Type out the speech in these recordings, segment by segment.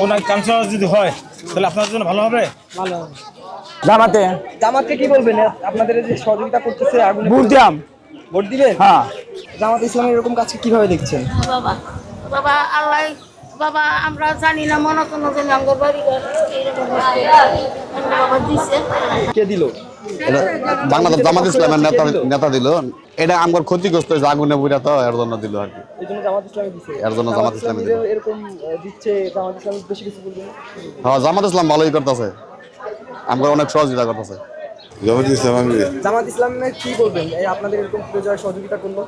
ওনার cancer যদি হয় তাহলে আপনার জন্য ভালো হবে। ভালো হবে। জামাতে জামাতকে কি বলবেন? আপনাদের যে সহযোগিতা করতেছে আগুনে ভোট দিলাম। ভোট দিবেন? হ্যাঁ, জামাত ইসলামের এরকম কাজকে কিভাবে দেখছেন? বাবা বাবা আল্লাহ বাবা আমরা জানি না মনে কোনো দিন আমার বাড়ি এরকম বাবা দিছে। কে দিল? এটা বাংলাদেশ জামাত ইসলামের নেতা নেতা দিল। এটা আমার ক্ষতিগ্রস্ত হয়েছে আগুনে পুড়া, তো এর জন্য দিল আর কি। এই জন্য জামাত ইসলামে দিছে। এর জন্য জামাত ইসলামে দিল। এরকম দিচ্ছে, জামাত ইসলাম বেশি কিছু বলবেন? হ্যাঁ, জামাত ইসলাম ভালোই করতেছে, আমার অনেক সহযোগিতা করতেছে। জামাত ইসলামে কি বলবেন এই আপনাদের এরকম পূজায় সহযোগিতা করলো?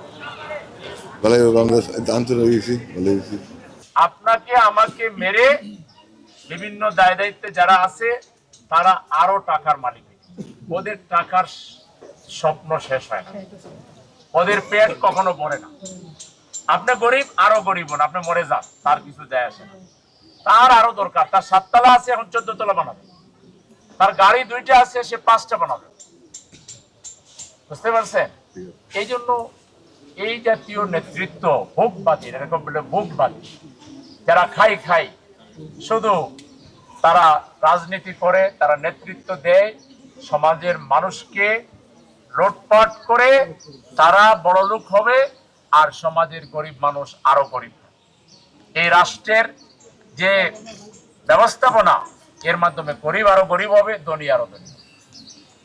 আপনাকে আমাকে মেরে বিভিন্ন দায় দায়িত্বে যারা আছে তারা আরো টাকার মালিক। ওদের টাকার স্বপ্ন শেষ হয় না, ওদের পেট কখনো ভরে না। আপনি গরিব, আরো গরিব হন, আপনি মরে যান, তার কিছু যায় আসে না। তার আরো দরকার, তার 7 তলা আছে, এখন 14 তলা বানাবে। তার গাড়ি 2টা আছে, সে 5টা বানাবে। বুঝতে পারছেন? এই জন্য এই জাতীয় নেতৃত্ব ভোগবাদী, এরকম বলে ভোগবাদী যারা খাই শুধু তারা রাজনীতি করে, তারা নেতৃত্ব দেয়, সমাজের মানুষকে লুটপাট করে তারা বড়লোক হবে আর সমাজের গরিব মানুষ আরো গরিব। এই রাষ্ট্রের যে ব্যবস্থাপনা, এর মাধ্যমে গরিব আরো গরিব হবে, ধনী আরো ধনী।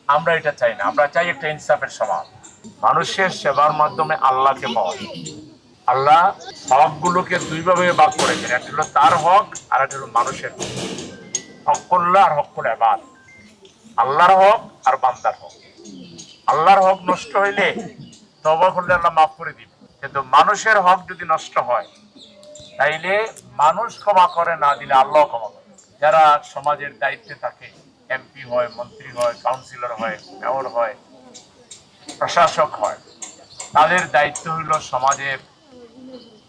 আমরা এটা চাই না, আমরা চাই একটা ইনসাফের সমাজ। মানুষের সেবার মাধ্যমে আল্লাহকে পাওয়া যায়। আল্লাহ হক গুলোকে 2 ভাবে ভাগ করেছেন, একটা হলো তার হক আর একটা হলো মানুষের হক। হকুল্লাহ আর হকুল ইবাদ, আল্লাহর হক আর বান্দার হক। আল্লাহর হক নষ্ট হইলে তওবা করলে আল্লাহ মাফ করে দিবে, কিন্তু মানুষের হক যদি নষ্ট হয় তাইলে মানুষ ক্ষমা করে না দিলে আল্লাহ ক্ষমা করে। যারা সমাজের দায়িত্বে থাকে, এমপি হয়, মন্ত্রী হয়, কাউন্সিলর হয়, মেয়র হয়, প্রশাসক হয়, তাদের দায়িত্ব হইল সমাজের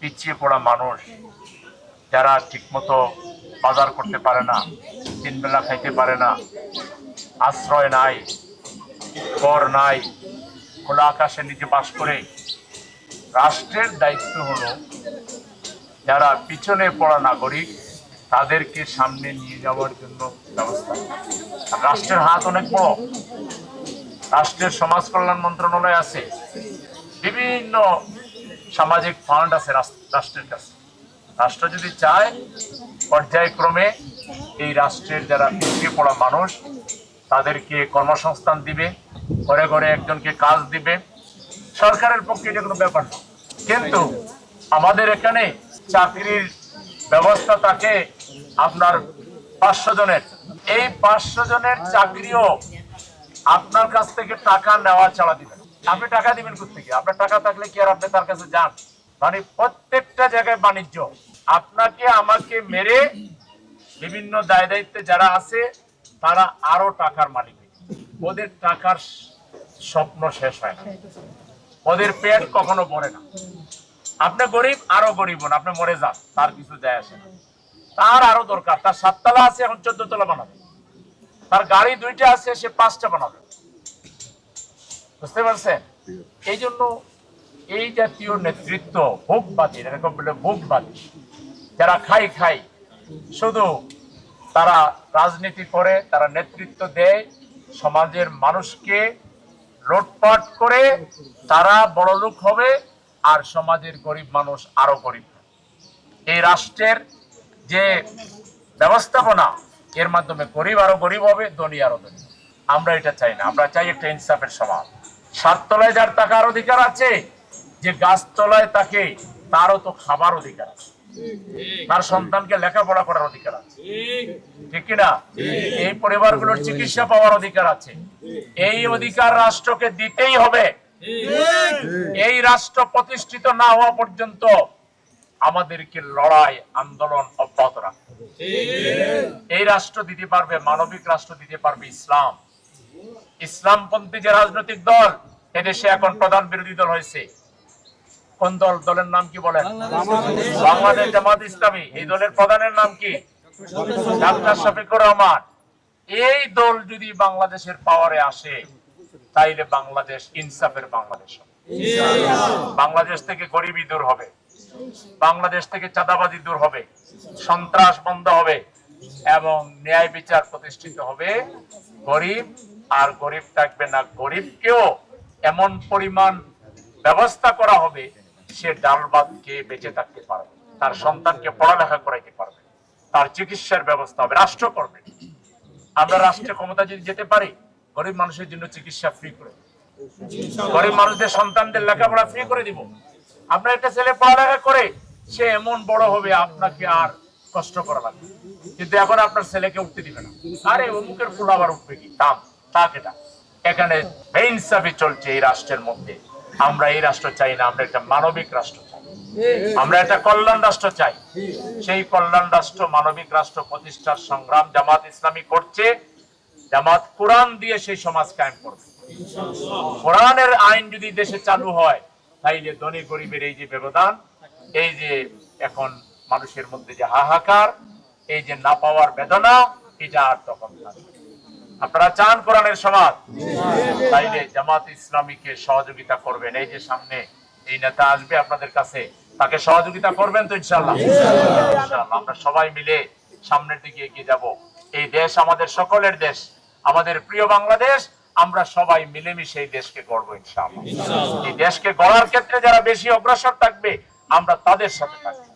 পিছিয়ে পড়া মানুষ যারা ঠিকমতো বাজার করতে পারে না, 3 বেলা খাইতে পারে না, আশ্রয় নাই, ঘর নাই, খোলা আকাশের নিচে বাস করে। রাষ্ট্রের দায়িত্ব হলো যারা পিছনে পড়া নাগরিক তাদেরকে সামনে নিয়ে যাওয়ার জন্য ব্যবস্থা। রাষ্ট্রের হাত অনেক বড়, রাষ্ট্রের সমাজ কল্যাণ মন্ত্রণালয় আছে, বিভিন্ন সামাজিক ফান্ড আছে রাষ্ট্রের কাছে। রাষ্ট্র যদি চায় পর্যায়ক্রমে এই রাষ্ট্রের যারা পিছিয়ে পড়া মানুষ তাদেরকে কর্মসংস্থান দিবে, ঘরে ঘরে একজনকে কাজ দিবে। সরকারের পক্ষে এটা কোনো ব্যাপার না, কিন্তু আমাদের এখানে চাকরির ব্যবস্থা থাকে আপনার 500 জনের। এই 500 জনের চাকরিও আপনার কাছ থেকে টাকা নেওয়া ছাড়া দিবেন। আপনি টাকা দিবেন কোথেকে? আপনার টাকা থাকলে কি আর আপনি তার কাছে যান? মানে প্রত্যেকটা জায়গায় বাণিজ্য। আপনাকে আমাকে মেরে বিভিন্ন দায় দায়িত্বে যারা আছে তারা আরো টাকার মালিক। ওদের টাকার স্বপ্ন শেষ হয় না, ওদের পেট কখনো ভরে না। আপনি গরিব, আরো গরিব হন, আপনি মরে যান, তার কিছু যায় আসে না। তার আরো দরকার, তার 7 তলা আছে, এখন 14 তলা বানাবে। তার গাড়ি 2টা আছে, সে 5টা বানাবে। বুঝতে পারছেন? এই জন্য এই জাতীয় নেতৃত্ব ভোগবাদী, এরকম বলে ভোগবাদী যারা খাই শুধু তারা রাজনীতি করে, তারা নেতৃত্ব দেয়, সমাজের মানুষকে লুটপাট করে তারা বড়লোক হবে আর সমাজের গরিব মানুষ আরো গরিব। এই রাষ্ট্রের যে ব্যবস্থাপনা, এর মাধ্যমে গরিব আরো গরিব হবে, ধনী আরো ধনী। আমরা এটা চাই না, আমরা চাই একটা ইনসাফের সমাজ। 7 তলায় যার টাকার অধিকার আছে, যে গাছতলায় তাকে তারও তো খাবার অধিকার আছে, তার সন্তানকে লেখাপড়া করার অধিকার আছে, ঠিক কিনা? এই পরিবারগুলোর চিকিৎসা পাওয়ার অধিকার আছে। এই অধিকার রাষ্ট্রকে দিতেই হবে। এই রাষ্ট্র প্রতিষ্ঠিত না হওয়া পর্যন্ত আমাদেরকে লড়াই আন্দোলন অব্যাহত রাখতে হবে। এই রাষ্ট্র দিতে পারবে, মানবিক রাষ্ট্র দিতে পারবে ইসলাম। ইসলামপন্থী যে রাজনৈতিক দল এদেশে এখন প্রধান বিরোধী দল হয়েছে, কোন দল? দলের নাম কি বলেন? বাংলাদেশ জামাত ইসলামী। এই দলের প্রধানের নাম কি? ডাক্তার শফিকুর রহমান। এই দল যদি বাংলাদেশের পাওয়ারে আসে তাইলে বাংলাদেশ ইনসাফের বাংলাদেশ হবে। বাংলাদেশ থেকে গরিবি দূর হবে, বাংলাদেশ থেকে চাঁদাবাজি দূর হবে, সন্ত্রাস বন্ধ হবে এবং ন্যায় বিচার প্রতিষ্ঠিত হবে। গরিব আর গরিব থাকবে না, গরিবকেও এমন পরিমাণ ব্যবস্থা করা হবে সে ডাল ভাত খেয়ে বেঁচে থাকতে পারবে, তার সন্তানকে পড়ালেখা করাইতে পারবে, তার চিকিৎসার ব্যবস্থা হবে, রাষ্ট্র করবে। আমরা রাষ্ট্রের ক্ষমতা যদি যেতে পারি, গরিব মানুষের জন্য চিকিৎসা ফ্রি করে, গরিব মানুষদের সন্তানদের লেখাপড়া ফ্রি করে দিব। আপনার একটা ছেলে পড়ালেখা করে সে এমন বড় হবে আপনাকে আর কষ্ট করা লাগবে, কিন্তু এখন আপনার ছেলেকে উঠতে দিবে না। আরে অমুকের ফুল আবার উঠবে কি দাম তা কেটা। এখানে বেইনসাফি চলছে এই রাষ্ট্রের মধ্যে। আমরা এই রাষ্ট্র চাই না, আমরা একটা মানবিক রাষ্ট্র চাই, আমরা একটা কল্যাণ রাষ্ট্র চাই। সেই কল্যাণ রাষ্ট্র, মানবিক রাষ্ট্র প্রতিষ্ঠার সংগ্রাম জামাত ইসলামী করছে। জামাত কোরআন দিয়ে সেই সমাজ কায়েম করবে। কোরআনের আইন যদি দেশে চালু হয়, তাইলে ধনী গরিবের এই যে ব্যবধান, এই যে এখন মানুষের মধ্যে যে হাহাকার, এই যে না পাওয়ার বেদনা, এটা আর তখন থাকবে। আপনারা চান কোরআনের সমাজ, তাইলে জামাত ইসলামীকে সহযোগিতা করবেন। এই যে সামনে এই নেতা আসবে আপনাদের কাছে, তাকে সহযোগিতা করবেন তো ইনশাআল্লাহ? ইনশাআল্লাহ আমরা সবাই মিলে সামনের দিকে এগিয়ে যাব। এই দেশ আমাদের সকলের দেশ, আমাদের প্রিয় বাংলাদেশ। আমরা সবাই মিলেমিশে এই দেশকে গড়বো ইনশাআল্লাহ। এই দেশকে গড়ার ক্ষেত্রে যারা বেশি অগ্রসর থাকবে, আমরা তাদের সাথে থাকবো।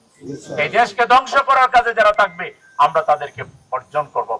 এই দেশকে ধ্বংস করার কাজে যারা থাকবে, আমরা তাদেরকে বর্জন করবো।